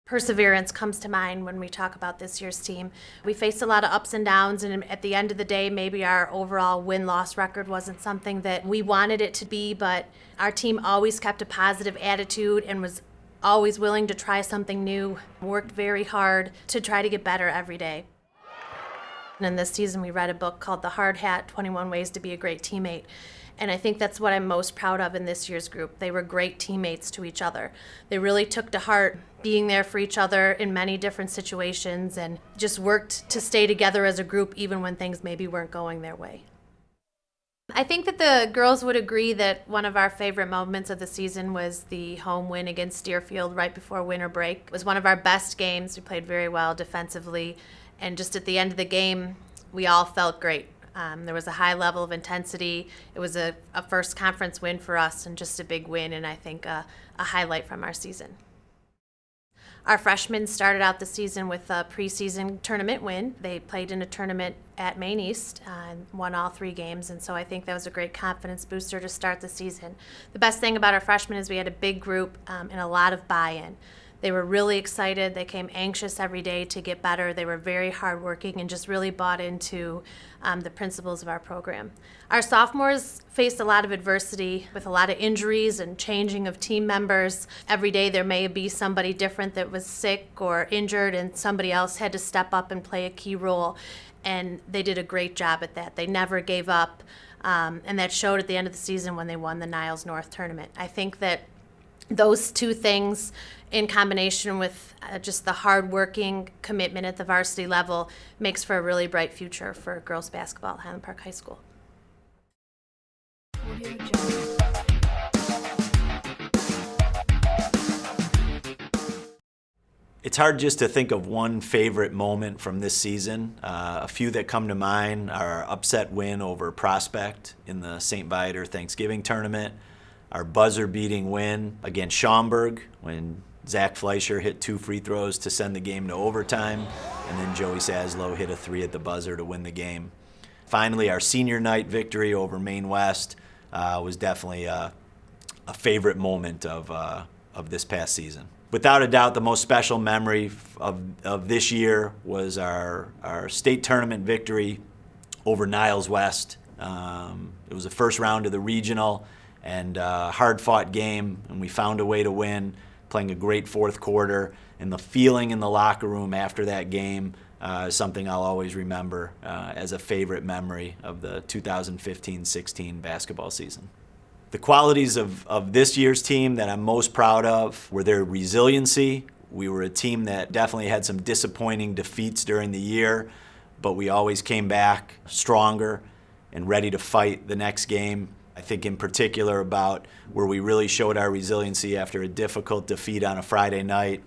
Perseverance comes to mind when we talk about this year's team. We faced a lot of ups and downs, and at the end of the day, maybe our overall win-loss record wasn't something that we wanted it to be, but our team always kept a positive attitude and was always willing to try something new, worked very hard to try to get better every day. And this season, we read a book called The Hard Hat, 21 Ways to be a Great Teammate. And I think that's what I'm most proud of in this year's group. They were great teammates to each other. They really took to heart being there for each other in many different situations and just worked to stay together as a group even when things maybe weren't going their way. I think that the girls would agree that one of our favorite moments of the season was the home win against Deerfield right before winter break. It was one of our best games. We played very well defensively, and just at the end of the game, we all felt great. There was a high level of intensity. It was a first conference win for us and just a big win, and I think a highlight from our season. Our freshmen started out the season with a preseason tournament win. They played in a tournament at Maine East and won all 3 games, and so I think that was a great confidence booster to start the season. The best thing about our freshmen is we had a big group and a lot of buy-in. They were really excited. They came anxious every day to get better. They were very hardworking and just really bought into the principles of our program. Our sophomores faced a lot of adversity with a lot of injuries and changing of team members. Every day there may be somebody different that was sick or injured, and somebody else had to step up and play a key role. And they did a great job at that. They never gave up, and that showed at the end of the season when they won the Niles North tournament. I think that those 2 things in combination with just the hard-working commitment at the varsity level makes for a really bright future for girls basketball at Highland Park High School. It's hard just to think of one favorite moment from this season. A few that come to mind are our upset win over Prospect in the St. Viator Thanksgiving tournament, our buzzer-beating win against Schaumburg when Zach Fleischer hit 2 free throws to send the game to overtime, and then Joey Saslow hit a 3 at the buzzer to win the game. Finally, our senior night victory over Maine West was definitely a favorite moment of this past season. Without a doubt, the most special memory of this year was our state tournament victory over Niles West. It was the first round of the regional and a hard-fought game, and we found a way to win, playing a great fourth quarter, and the feeling in the locker room after that game is something I'll always remember as a favorite memory of the 2015-16 basketball season. The qualities of this year's team that I'm most proud of were their resiliency. We were a team that definitely had some disappointing defeats during the year, but we always came back stronger and ready to fight the next game. I think in particular about where we really showed our resiliency after a difficult defeat on a Friday night,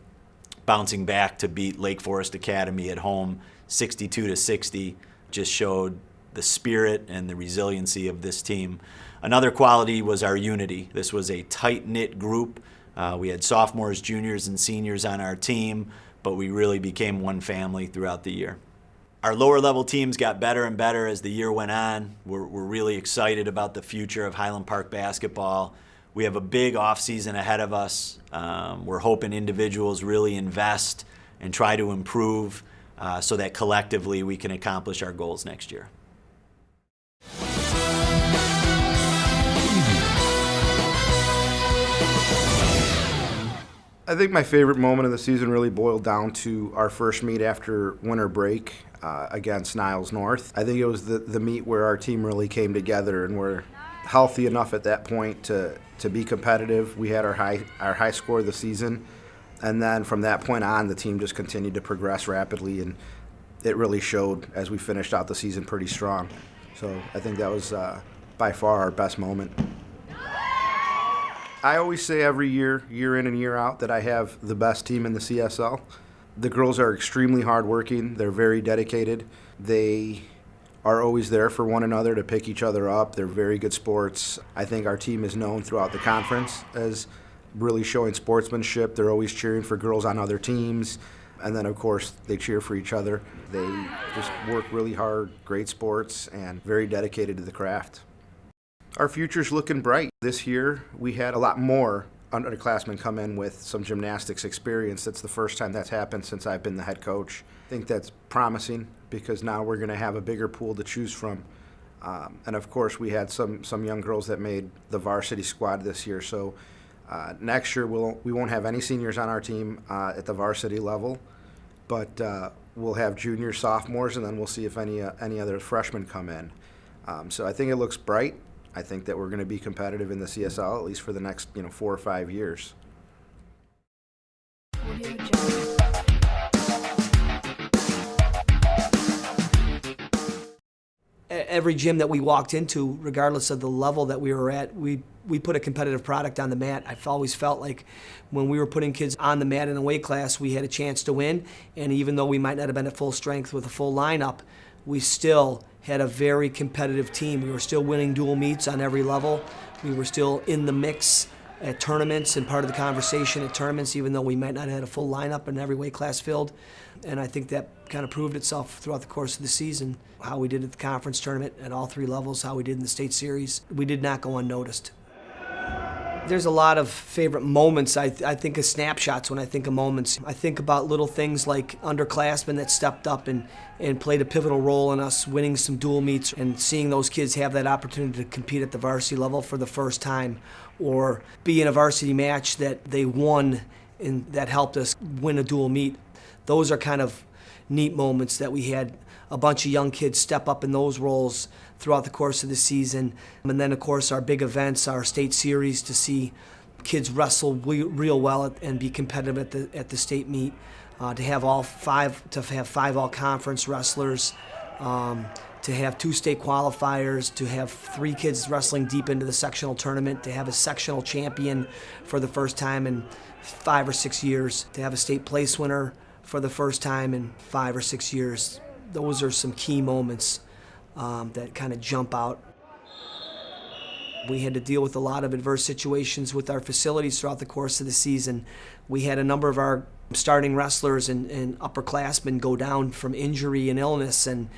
bouncing back to beat Lake Forest Academy at home 62-60, just showed the spirit and the resiliency of this team. Another quality was our unity. This was a tight-knit group. We had sophomores, juniors, and seniors on our team, but we really became one family throughout the year. Our lower-level teams got better and better as the year went on. We're really excited about the future of Highland Park basketball. We have a big off-season ahead of us. We're hoping individuals really invest and try to improve so that collectively we can accomplish our goals next year. I think my favorite moment of the season really boiled down to our first meet after winter break against Niles North. I think it was the meet where our team really came together and were healthy enough at that point to be competitive. We had our high score of the season, and then from that point on, the team just continued to progress rapidly, and it really showed as we finished out the season pretty strong. So I think that was by far our best moment. I always say every year, year in and year out, that I have the best team in the CSL. The girls are extremely hardworking. They're very dedicated. They are always there for one another to pick each other up. They're very good sports. I think our team is known throughout the conference as really showing sportsmanship. They're always cheering for girls on other teams. And then, of course, they cheer for each other. They just work really hard, great sports, and very dedicated to the craft. Our future's looking bright. This year, we had a lot more underclassmen come in with some gymnastics experience. That's the first time that's happened since I've been the head coach. I think that's promising because now we're going to have a bigger pool to choose from. And of course, we had some young girls that made the varsity squad this year. So next year we won't have any seniors on our team at the varsity level, but we'll have juniors, sophomores, and then we'll see if any other freshmen come in. So I think it looks bright. I think that we're going to be competitive in the CSL at least for the next 4 or 5 years. Every gym that we walked into, regardless of the level that we were at, we put a competitive product on the mat. I've always felt like when we were putting kids on the mat in a weight class, we had a chance to win. And even though we might not have been at full strength with a full lineup, we still had a very competitive team. We were still winning dual meets on every level. We were still in the mix at tournaments and part of the conversation at tournaments, even though we might not have had a full lineup in every weight class filled. And I think that kind of proved itself throughout the course of the season, how we did at the conference tournament at all 3 levels, how we did in the state series. We did not go unnoticed. There's a lot of favorite moments. I think of snapshots when I think of moments. I think about little things like underclassmen that stepped up and played a pivotal role in us winning some dual meets and seeing those kids have that opportunity to compete at the varsity level for the first time, or be in a varsity match that they won and that helped us win a dual meet. Those are kind of neat moments that we had a bunch of young kids step up in those roles throughout the course of the season. And then, of course, our big events, our state series, to see kids wrestle real well and be competitive at the state meet, to have 5 all-conference wrestlers, to have 2 state qualifiers, to have 3 kids wrestling deep into the sectional tournament, to have a sectional champion for the first time in 5 or 6 years, to have a state place winner for the first time in 5 or 6 years. Those are some key moments that kind of jump out. We had to deal with a lot of adverse situations with our facilities throughout the course of the season. We had a number of our starting wrestlers and upperclassmen go down from injury and illness, and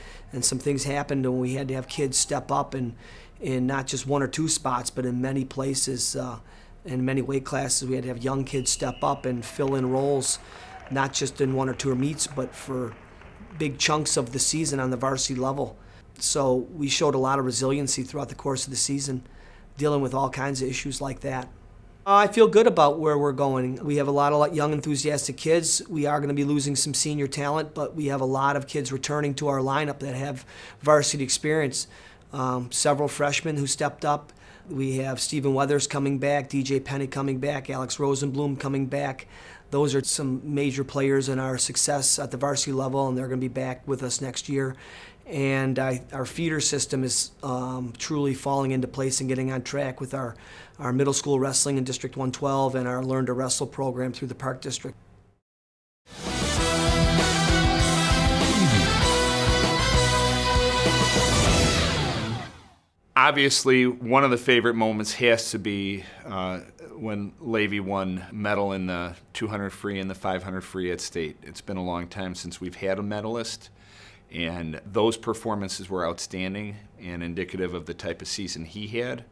some things happened, and we had to have kids step up in not just 1 or 2 spots, but in many places, in many weight classes. We had to have young kids step up and fill in roles, not just in 1 or 2 meets, but for big chunks of the season on the varsity level. So we showed a lot of resiliency throughout the course of the season, dealing with all kinds of issues like that. I feel good about where we're going. We have a lot of young, enthusiastic kids. We are going to be losing some senior talent, but we have a lot of kids returning to our lineup that have varsity experience. Several freshmen who stepped up. We have Stephen Weathers coming back, DJ Penny coming back, Alex Rosenblum coming back. Those are some major players in our success at the varsity level, and they're going to be back with us next year. And our feeder system is truly falling into place and getting on track with our middle school wrestling in District 112 and our Learn to Wrestle program through the Park District. Obviously, one of the favorite moments has to be when Levi won medal in the 200 free and the 500 free at state. It's been a long time since we've had a medalist, and those performances were outstanding and indicative of the type of season he had.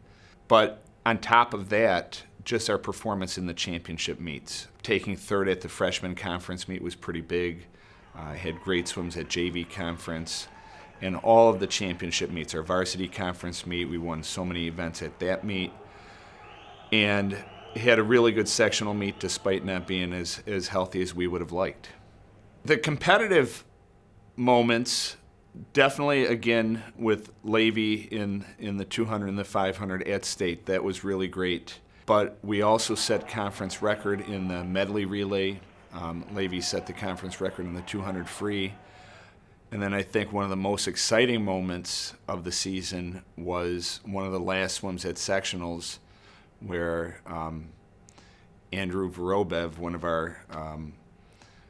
But on top of that, just our performance in the championship meets. Taking 3rd at the freshman conference meet was pretty big. Had great swims at JV conference. And all of the championship meets, our varsity conference meet, we won so many events at that meet. And had a really good sectional meet despite not being as healthy as we would have liked. The competitive moments, definitely again with Levi in the 200 and the 500 at state, that was really great. But we also set conference record in the medley relay. Levi set the conference record in the 200 free. And then I think one of the most exciting moments of the season was one of the last swims at sectionals where Andrew Vorobev, one of our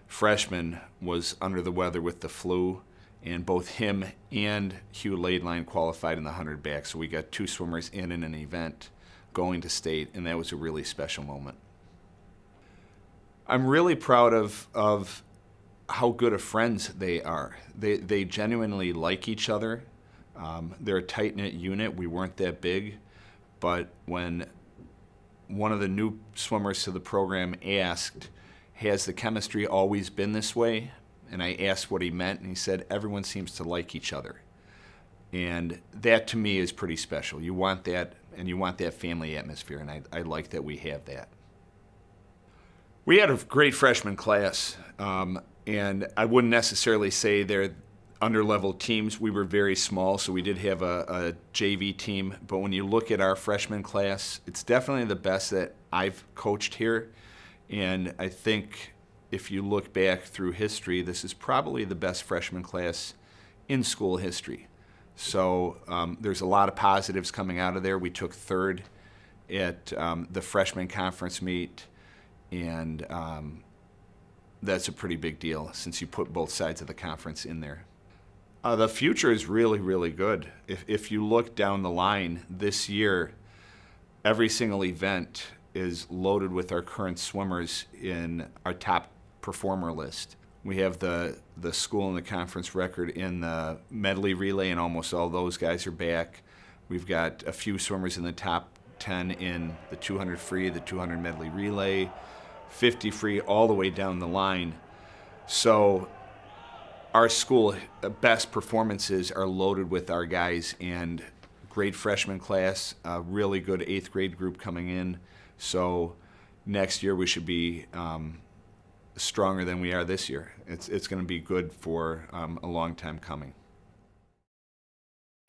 freshmen, was under the weather with the flu, and both him and Hugh Laidline qualified in the 100 back. So we got 2 swimmers in an event going to state, and that was a really special moment. I'm really proud of how good of friends they are. They genuinely like each other. They're a tight-knit unit. We weren't that big, but when one of the new swimmers to the program asked, has the chemistry always been this way? And I asked what he meant, and he said, everyone seems to like each other. And that to me is pretty special. You want that, and you want that family atmosphere, and I like that we have that. We had a great freshman class, and I wouldn't necessarily say they're under-level teams. We were very small, so we did have a JV team. But when you look at our freshman class, it's definitely the best that I've coached here. And I think if you look back through history, this is probably the best freshman class in school history. So there's a lot of positives coming out of there. We took third at the freshman conference meet, and that's a pretty big deal since you put both sides of the conference in there. The future is really, really good. If you look down the line this year, every single event is loaded with our current swimmers in our top performer list. We have the school and the conference record in the medley relay, and almost all those guys are back. We've got a few swimmers in the top 10 in the 200 free, the 200 medley relay, 50 free, all the way down the line. So our school best performances are loaded with our guys, and great freshman class, a really good 8th grade group coming in. So next year we should be stronger than we are this year. It's going to be good for a long time coming.